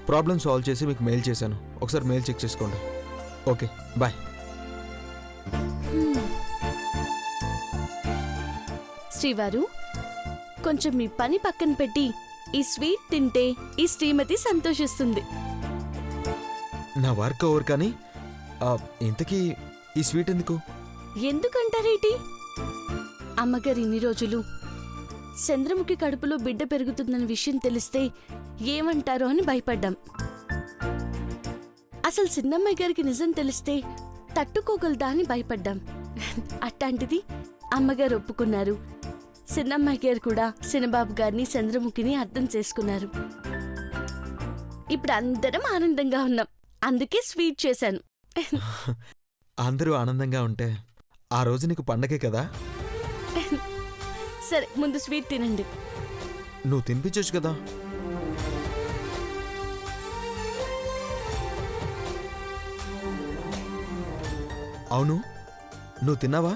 Problem solve చేసి మీకు mail చేశాను. ఒకసారి మెయిల్ చెక్ చేసుకోండి. Okay, bye. శ్రీవారు, కొంచెం మీ పని పక్కన పెట్టి ఈ స్వీట్ తింటే ఈ శ్రీమతి సంతోషిస్తుంది. నా వర్క్ ఓవర్ కానీ ఇంతకీ ఈ స్వీట్ ఎందుకు? ఎందుకంటారేటి? అమ్మగారు ఇన్ని రోజులు చంద్రముఖి కడుపులో బిడ్డ పెరుగుతుందన్న విషయం తెలిస్తే ఏమంటారో అని భయపడ్డాం. అసలు చిన్నమ్మాయి గారికి నిజం తెలిస్తే తట్టుకోగలదా అని భయపడ్డాం. అట్లాంటిది అమ్మగారు ఒప్పుకున్నారు. చిన్నమ్మాయి గారు కూడా చిన్నబాబు గారిని చంద్రముఖిని అర్థం చేసుకున్నారు. ఇప్పుడు అందరం ఆనందంగా ఉన్నాం. అందుకే స్వీట్ చేశాను. అందరూ ఆనందంగా ఉంటే ఆ రోజు నీకు పండగే కదా. సరే, ముందు స్వీట్ తినండి. నువ్వు తినిపించొచ్చు కదా. అవును, నువ్వు తిన్నావా?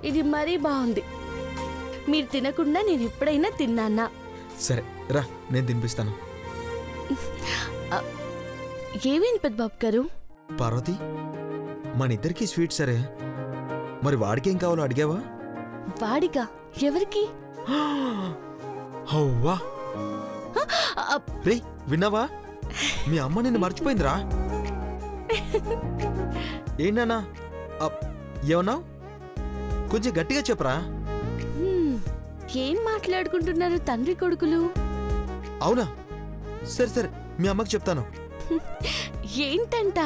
ఇది మరీ బాగుంది. మీరు తినకుండా నేను ఎప్పుడైనా తిన్నానా? సరే రా, నేను తినిపిస్తాను. ఏమేంటి పెద్దబాబు గారు? పార్వతి, మన ఇద్దరికి స్వీట్ సరే, మరి వాడికేం కావాలో అడిగావా? వాడిగా? ఎవరికి? హవ్వా. రే, విన్నావా? మీ అమ్మ నిన్ను మర్చిపోయిందిరా. ఏంటన్నా ఏమన్నావు? కొంచెం గట్టిగా చెప్పరా. ఏం మాట్లాడుకుంటున్నారు తండ్రి కొడుకులు? అవునా? సరే సరే, మీ అమ్మకి చెప్తాను. ఏంటంట?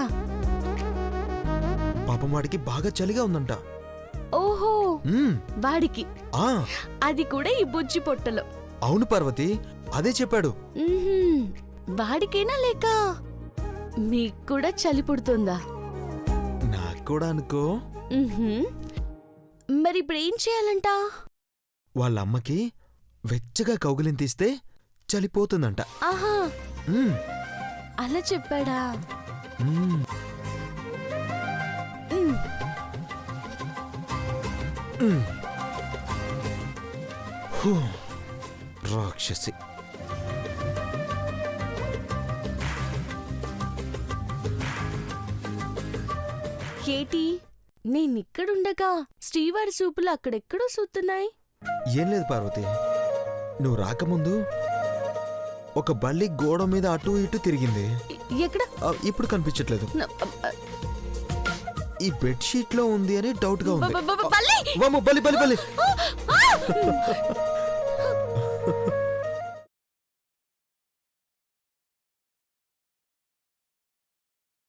పాపం వాడికి బాగా చలిగా ఉందంట. ఓహో, వాడికి అది కూడా ఈ బుజ్జి పొట్టలో. అవును పార్వతి, అదే చెప్పాడు. వాడికేనా లేక మీకు కూడా చలి పుడుతుందా? నాకు కూడా అనుకో. మరి ఇప్పుడు ఏం చేయాలంట? వాళ్ళ అమ్మకి వెచ్చగా కౌగిలిని తీస్తే చలిపోతుందంట. ఆహా, అలా చెప్పాడా? రాక్షసి. ఏటి, నేనిక్కడుండగా శ్రీవారి సూపులు అక్కడెక్కడో సూతున్నాయి. ఏం లేదు పార్వతి, నువ్వు రాకముందు ఒక బల్లి గోడ మీద అటు ఇటు తిరిగింది. ఎక్కడ? ఇప్పుడు కనిపించట్లేదు. ఈ బెడ్షీట్ లో ఉంది అని డౌట్ గా ఉంది. బల్లి! బలి బలి బలి.